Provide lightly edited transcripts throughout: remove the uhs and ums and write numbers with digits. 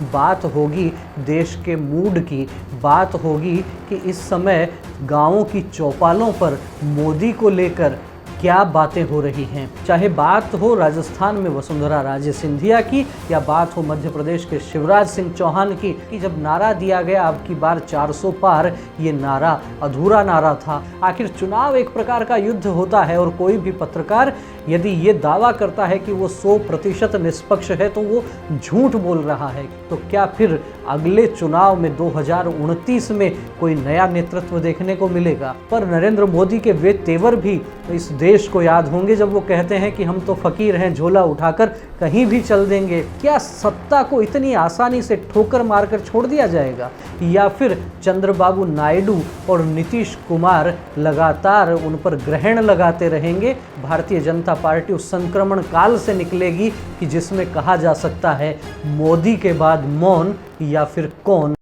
बात होगी देश के मूड की, बात होगी कि इस समय गाँवों की चौपालों पर मोदी को लेकर क्या बातें हो रही हैं। चाहे बात हो राजस्थान में वसुंधरा राजे सिंधिया की या बात हो मध्य प्रदेश के शिवराज सिंह चौहान की, कि जब नारा दिया गया अब की बार 400 पार, ये नारा अधूरा नारा था। आखिर चुनाव एक प्रकार का युद्ध होता है और कोई भी पत्रकार यदि ये दावा करता है कि वो 100% निष्पक्ष है तो वो झूठ बोल रहा है। तो क्या फिर अगले चुनाव में 2029 में कोई नया नेतृत्व देखने को मिलेगा? पर नरेंद्र मोदी के वे तेवर भी इस देश को याद होंगे जब वो कहते हैं कि हम तो फकीर हैं, झोला उठाकर कहीं भी चल देंगे। क्या सत्ता को इतनी आसानी से ठोकर मारकर छोड़ दिया जाएगा, या फिर चंद्रबाबू नायडू और नीतीश कुमार लगातार उन पर ग्रहण लगाते रहेंगे? भारतीय जनता पार्टी उस संक्रमण काल से निकलेगी कि जिसमें कहा जा सकता है मोदी के बाद मौन या फिर कौन।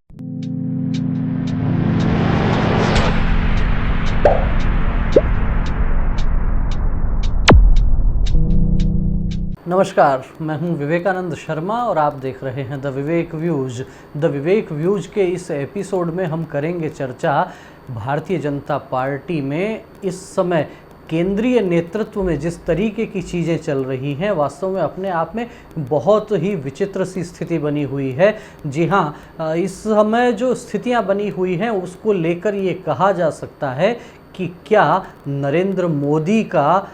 नमस्कार, मैं हूं विवेकानंद शर्मा और आप देख रहे हैं the Vivek views. The Vivek views के इस एपिसोड में हम करेंगे चर्चा भारतीय जनता पार्टी में इस समय केंद्रीय नेतृत्व में जिस तरीके की चीज़ें चल रही हैं, वास्तव में अपने आप में बहुत ही विचित्र सी स्थिति बनी हुई है। जी हाँ, इस समय जो स्थितियां बनी हुई हैं उसको लेकर ये कहा जा सकता है कि क्या नरेंद्र मोदी का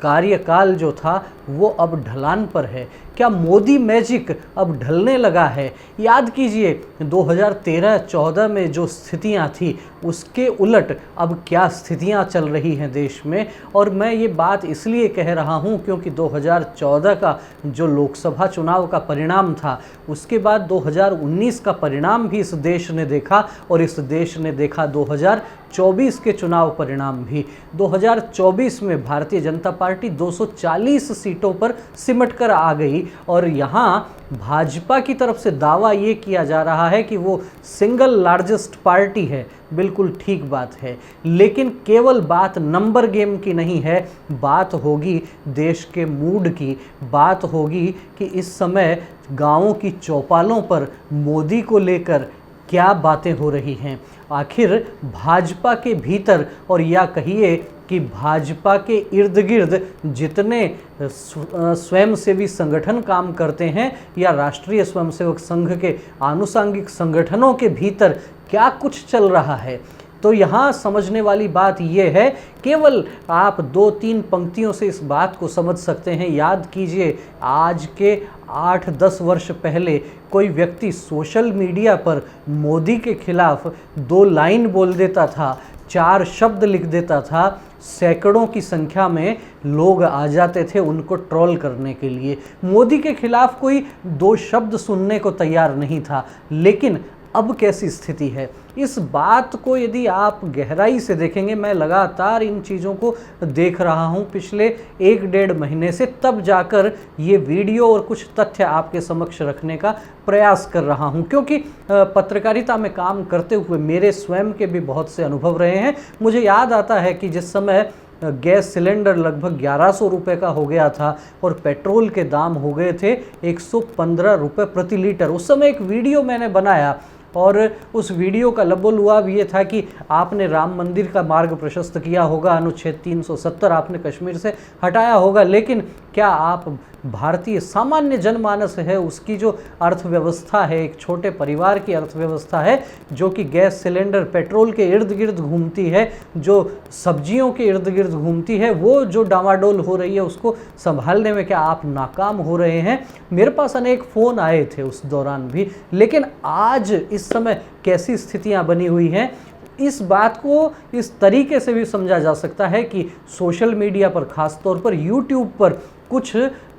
कार्यकाल जो था वो अब ढलान पर है, क्या मोदी मैजिक अब ढलने लगा है? याद कीजिए 2013-14 में जो स्थितियां थी उसके उलट अब क्या स्थितियां चल रही हैं देश में। और मैं ये बात इसलिए कह रहा हूं क्योंकि 2014 का जो लोकसभा चुनाव का परिणाम था उसके बाद 2019 का परिणाम भी इस देश ने देखा, और इस देश ने देखा 2024 के चुनाव परिणाम भी। 2024 में भारतीय जनता पार्टी 240 सीटों पर सिमट कर आ गई, और यहाँ भाजपा की तरफ से दावा ये किया जा रहा है कि वो सिंगल लार्जेस्ट पार्टी है। बिल्कुल ठीक बात है, लेकिन केवल बात नंबर गेम की नहीं है, बात होगी देश के मूड की, बात होगी कि इस समय गांवों की चौपालों पर मोदी को लेकर क्या बातें हो रही हैं। आखिर भाजपा के भीतर, और या कहिए कि भाजपा के इर्द गिर्द जितने स्वयंसेवी संगठन काम करते हैं या राष्ट्रीय स्वयंसेवक संघ के आनुषंगिक संगठनों के भीतर क्या कुछ चल रहा है, तो यहाँ समझने वाली बात यह है, केवल आप 2-3 पंक्तियों से इस बात को समझ सकते हैं। याद कीजिए आज के 8-10 वर्ष पहले कोई व्यक्ति सोशल मीडिया पर मोदी के खिलाफ 2 लाइन बोल देता था, 4 शब्द लिख देता था, सैकड़ों की संख्या में लोग आ जाते थे उनको ट्रोल करने के लिए। मोदी के खिलाफ कोई 2 शब्द सुनने को तैयार नहीं था। लेकिन अब कैसी स्थिति है, इस बात को यदि आप गहराई से देखेंगे, मैं लगातार इन चीज़ों को देख रहा हूं पिछले 1-1.5 महीने से, तब जाकर ये वीडियो और कुछ तथ्य आपके समक्ष रखने का प्रयास कर रहा हूं, क्योंकि पत्रकारिता में काम करते हुए मेरे स्वयं के भी बहुत से अनुभव रहे हैं। मुझे याद आता है कि जिस समय गैस सिलेंडर लगभग 1100 रुपये का हो गया था और पेट्रोल के दाम हो गए थे 115 रुपये प्रति लीटर, उस समय एक वीडियो मैंने बनाया, और उस वीडियो का लबोलुआब ये था कि आपने राम मंदिर का मार्ग प्रशस्त किया होगा, अनुच्छेद 370 आपने कश्मीर से हटाया होगा, लेकिन क्या आप भारतीय सामान्य जनमानस है उसकी जो अर्थव्यवस्था है, एक छोटे परिवार की अर्थव्यवस्था है जो कि गैस सिलेंडर पेट्रोल के इर्द गिर्द घूमती है, जो सब्जियों के इर्द गिर्द घूमती है, वो जो डामाडोल हो रही है उसको संभालने में क्या आप नाकाम हो रहे हैं? मेरे पास अनेक फ़ोन आए थे उस दौरान भी। लेकिन आज इस समय कैसी स्थितियां बनी हुई हैं, इस बात को इस तरीके से भी समझा जा सकता है कि सोशल मीडिया पर, ख़ास तौर पर यूट्यूब पर कुछ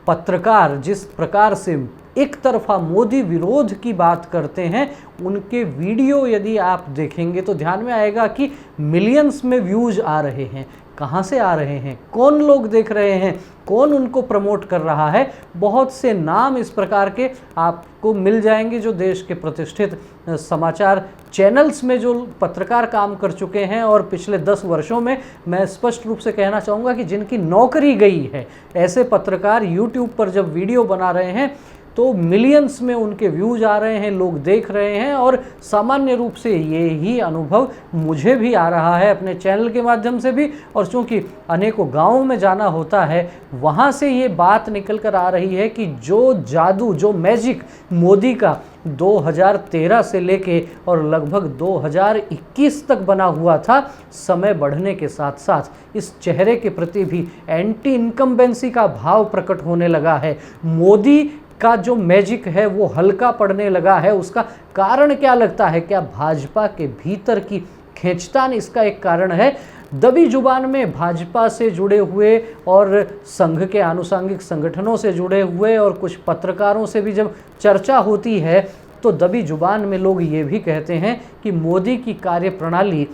पत्रकार जिस प्रकार से एक तरफा मोदी विरोध की बात करते हैं, उनके वीडियो यदि आप देखेंगे तो ध्यान में आएगा कि मिलियंस में व्यूज आ रहे हैं। कहाँ से आ रहे हैं, कौन लोग देख रहे हैं, कौन उनको प्रमोट कर रहा है? बहुत से नाम इस प्रकार के आपको मिल जाएंगे जो देश के प्रतिष्ठित समाचार चैनल्स में जो पत्रकार काम कर चुके हैं, और पिछले 10 वर्षों में मैं स्पष्ट रूप से कहना चाहूँगा कि जिनकी नौकरी गई है, ऐसे पत्रकार यूट्यूब पर जब वीडियो बना रहे हैं तो मिलियंस में उनके व्यूज आ रहे हैं, लोग देख रहे हैं। और सामान्य रूप से ये ही अनुभव मुझे भी आ रहा है अपने चैनल के माध्यम से भी, और चूँकि अनेकों गाँवों में जाना होता है, वहाँ से ये बात निकल कर आ रही है कि जो जादू, जो मैजिक मोदी का 2013 से लेके और लगभग 2021 तक बना हुआ था, समय बढ़ने के साथ साथ इस चेहरे के प्रति भी एंटी इनकम्बेंसी का भाव प्रकट होने लगा है। मोदी का जो मैजिक है वो हल्का पड़ने लगा है। उसका कारण क्या लगता है? क्या भाजपा के भीतर की खींचतान इसका एक कारण है? दबी जुबान में भाजपा से जुड़े हुए और संघ के आनुषंगिक संगठनों से जुड़े हुए और कुछ पत्रकारों से भी जब चर्चा होती है तो दबी जुबान में लोग ये भी कहते हैं कि मोदी की कार्यप्रणाली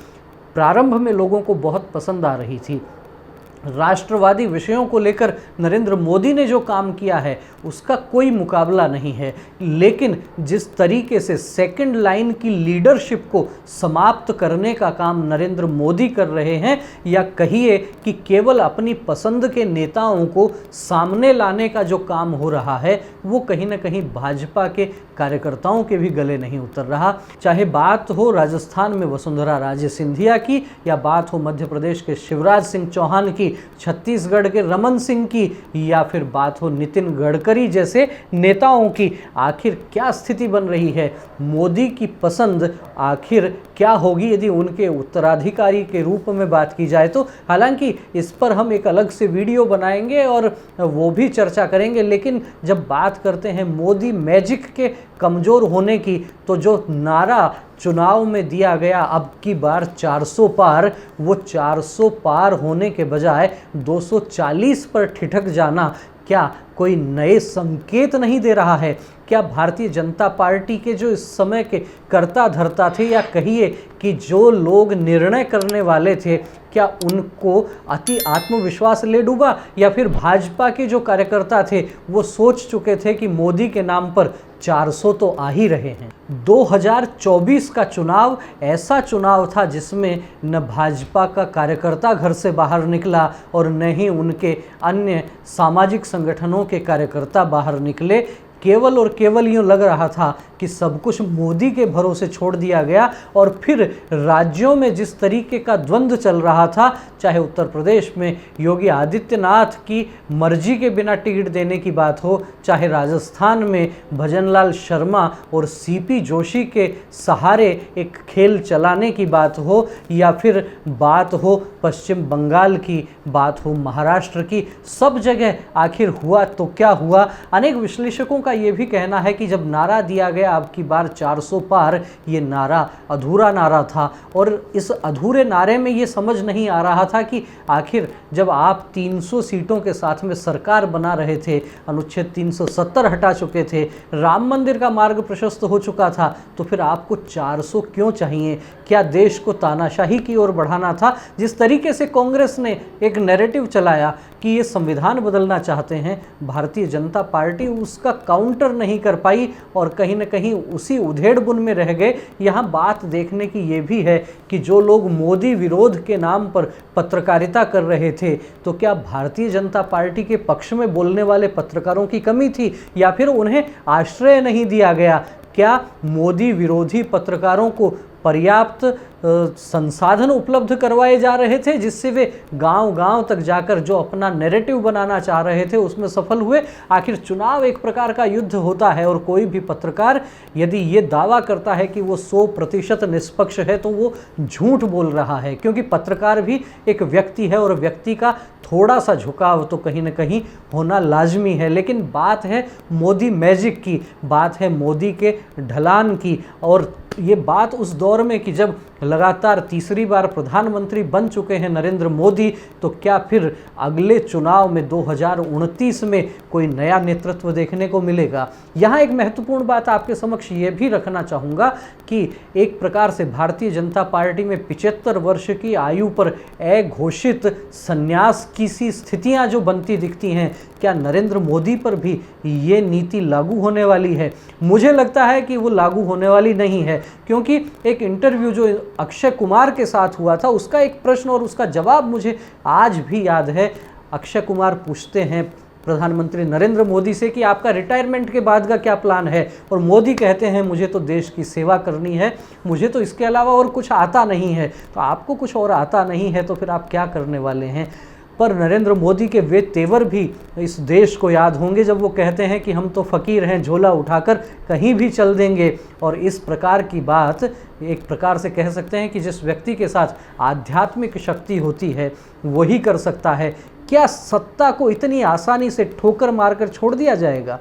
प्रारंभ में लोगों को बहुत पसंद आ रही थी। राष्ट्रवादी विषयों को लेकर नरेंद्र मोदी ने जो काम किया है उसका कोई मुकाबला नहीं है, लेकिन जिस तरीके से सेकंड लाइन की लीडरशिप को समाप्त करने का काम नरेंद्र मोदी कर रहे हैं, या कहिए कि केवल अपनी पसंद के नेताओं को सामने लाने का जो काम हो रहा है, वो कहीं ना कहीं भाजपा के कार्यकर्ताओं के भी गले नहीं उतर रहा। चाहे बात हो राजस्थान में वसुंधरा राजे सिंधिया की, या बात हो मध्य प्रदेश के शिवराज सिंह चौहान की, छत्तीसगढ़ के रमन सिंह की, या फिर बात हो नितिन गडकरी जैसे नेताओं की। आखिर क्या स्थिति बन रही है? मोदी की पसंद आखिर क्या होगी यदि उनके उत्तराधिकारी के रूप में बात की जाए तो? हालांकि इस पर हम एक अलग से वीडियो बनाएंगे और वो भी चर्चा करेंगे, लेकिन जब बात करते हैं मोदी मैजिक के कमज़ोर होने की, तो जो नारा चुनाव में दिया गया अब की बार 400 पार, वो 400 पार होने के बजाय 240 पर ठिठक जाना क्या कोई नए संकेत नहीं दे रहा है? क्या भारतीय जनता पार्टी के जो इस समय के कर्ता धर्ता थे, या कहिए कि जो लोग निर्णय करने वाले थे, क्या उनको अति आत्मविश्वास ले डूबा, या फिर भाजपा के जो कार्यकर्ता थे वो सोच चुके थे कि मोदी के नाम पर 400 तो आ ही रहे हैं? 2024 का चुनाव ऐसा चुनाव था जिसमें न भाजपा का कार्यकर्ता घर से बाहर निकला और न ही उनके अन्य सामाजिक संगठनों के कार्यकर्ता बाहर निकले। केवल और केवल यूँ लग रहा था कि सब कुछ मोदी के भरोसे छोड़ दिया गया। और फिर राज्यों में जिस तरीके का द्वंद्व चल रहा था, चाहे उत्तर प्रदेश में योगी आदित्यनाथ की मर्जी के बिना टिकट देने की बात हो, चाहे राजस्थान में भजनलाल शर्मा और सीपी जोशी के सहारे एक खेल चलाने की बात हो, या फिर बात हो पश्चिम बंगाल की, बात हो महाराष्ट्र की, सब जगह आखिर हुआ तो क्या हुआ? अनेक विश्लेषकों का ये भी कहना है कि जब नारा दिया गया अब की बार 400 पार, ये नारा अधूरा नारा था। और इस अधूरे नारे में ये समझ नहीं आ रहा था कि आखिर जब आप 300 सीटों के साथ में सरकार बना रहे थे, अनुच्छेद 370 हटा चुके थे, राम मंदिर का मार्ग प्रशस्त हो चुका था, तो फिर आपको 400 क्यों चाहिए? क्या देश को तानाशाही की ओर बढ़ाना था? जिस तरीके से कांग्रेस ने एक नैरेटिव चलाया कि ये संविधान बदलना चाहते हैं, भारतीय जनता पार्टी उसका काउंटर नहीं कर पाई और कहीं न कहीं उसी उधेड़-बुन में रह गए। यहाँ बात देखने की ये भी है कि जो लोग मोदी विरोध के नाम पर पत्रकारिता कर रहे थे, तो क्या भारतीय जनता पार्टी के पक्ष में बोलने वाले पत्रकारों की कमी थी, या फिर उन्हें आश्रय नहीं दिया गया? क्या मोदी विरोधी पत्रकारों को पर्याप्त संसाधन उपलब्ध करवाए जा रहे थे जिससे वे गांव-गांव तक जाकर जो अपना नैरेटिव बनाना चाह रहे थे उसमें सफल हुए? आखिर चुनाव एक प्रकार का युद्ध होता है और कोई भी पत्रकार यदि ये दावा करता है कि वो 100% निष्पक्ष है तो वो झूठ बोल रहा है, क्योंकि पत्रकार भी एक व्यक्ति है और व्यक्ति का थोड़ा सा झुकाव तो कहीं ना कहीं होना लाजमी है। लेकिन बात है मोदी मैजिक की, बात है मोदी के ढलान की, और ये बात उस दौर में कि जब लगातार तीसरी बार प्रधानमंत्री बन चुके हैं नरेंद्र मोदी, तो क्या फिर अगले चुनाव में 2029 में कोई नया नेतृत्व देखने को मिलेगा? यहाँ एक महत्वपूर्ण बात आपके समक्ष ये भी रखना चाहूँगा कि एक प्रकार से भारतीय जनता पार्टी में 75 वर्ष की आयु पर अघोषित संन्यास की सी स्थितियाँ जो बनती दिखती हैं, क्या नरेंद्र मोदी पर भी ये नीति लागू होने वाली है? मुझे लगता है कि वो लागू होने वाली नहीं है, क्योंकि एक इंटरव्यू जो अक्षय कुमार के साथ हुआ था उसका एक प्रश्न और उसका जवाब मुझे आज भी याद है। अक्षय कुमार पूछते हैं प्रधानमंत्री नरेंद्र मोदी से कि आपका रिटायरमेंट के बाद का क्या प्लान है, और मोदी कहते हैं मुझे तो देश की सेवा करनी है, मुझे तो इसके अलावा और कुछ आता नहीं है। तो आपको कुछ और आता नहीं है तो फिर आप क्या करने वाले हैं? पर नरेंद्र मोदी के वे तेवर भी इस देश को याद होंगे जब वो कहते हैं कि हम तो फ़कीर हैं, झोला उठाकर कहीं भी चल देंगे। और इस प्रकार की बात एक प्रकार से कह सकते हैं कि जिस व्यक्ति के साथ आध्यात्मिक शक्ति होती है वही कर सकता है। क्या सत्ता को इतनी आसानी से ठोकर मारकर छोड़ दिया जाएगा?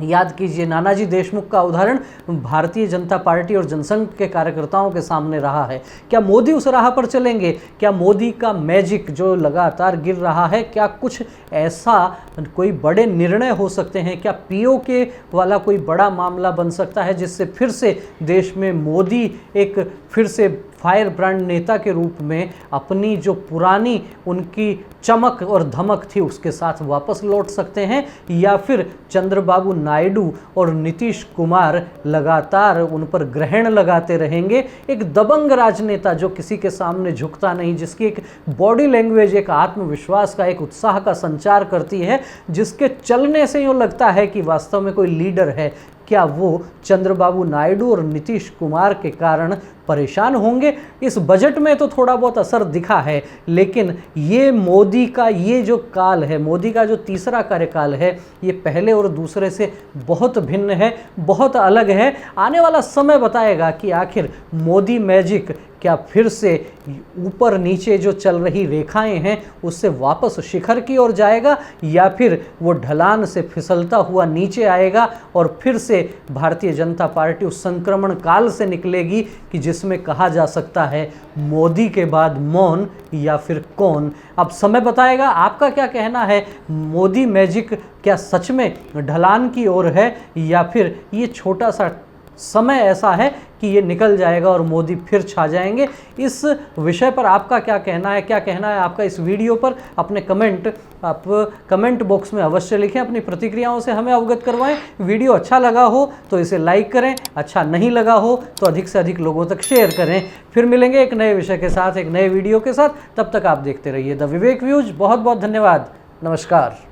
याद कीजिए, नानाजी देशमुख का उदाहरण भारतीय जनता पार्टी और जनसंघ के कार्यकर्ताओं के सामने रहा है। क्या मोदी उस राह पर चलेंगे? क्या मोदी का मैजिक जो लगातार गिर रहा है, क्या कुछ ऐसा कोई बड़े निर्णय हो सकते हैं? क्या पीओके वाला कोई बड़ा मामला बन सकता है जिससे फिर से देश में मोदी एक फिर से फायर ब्रांड नेता के रूप में अपनी जो पुरानी उनकी चमक और धमक थी उसके साथ वापस लौट सकते हैं? या फिर चंद्रबाबू नायडू और नीतीश कुमार लगातार उन पर ग्रहण लगाते रहेंगे? एक दबंग राजनेता जो किसी के सामने झुकता नहीं, जिसकी एक बॉडी लैंग्वेज एक आत्मविश्वास का, एक उत्साह का संचार करती है, जिसके चलने से यूँ लगता है कि वास्तव में कोई लीडर है, क्या वो चंद्रबाबू नायडू और नीतीश कुमार के कारण परेशान होंगे? इस बजट में तो थोड़ा बहुत असर दिखा है, लेकिन ये मोदी का ये जो काल है, मोदी का जो तीसरा कार्यकाल है, ये पहले और दूसरे से बहुत भिन्न है, बहुत अलग है। आने वाला समय बताएगा कि आखिर मोदी मैजिक क्या फिर से ऊपर नीचे जो चल रही रेखाएं हैं उससे वापस शिखर की ओर जाएगा, या फिर वो ढलान से फिसलता हुआ नीचे आएगा और फिर से भारतीय जनता पार्टी उस संक्रमण काल से निकलेगी कि जिसमें कहा जा सकता है मोदी के बाद मौन या फिर कौन? अब समय बताएगा। आपका क्या कहना है? मोदी मैजिक क्या सच में ढलान की ओर है, या फिर ये छोटा सा समय ऐसा है कि ये निकल जाएगा और मोदी फिर छा जाएंगे? इस विषय पर आपका क्या कहना है? क्या कहना है आपका इस वीडियो पर? अपने कमेंट आप कमेंट बॉक्स में अवश्य लिखें, अपनी प्रतिक्रियाओं से हमें अवगत करवाएं। वीडियो अच्छा लगा हो तो इसे लाइक करें, अच्छा नहीं लगा हो तो अधिक से अधिक लोगों तक शेयर करें। फिर मिलेंगे एक नए विषय के साथ, एक नए वीडियो के साथ। तब तक आप देखते रहिए द विवेक व्यूज। बहुत बहुत धन्यवाद। नमस्कार।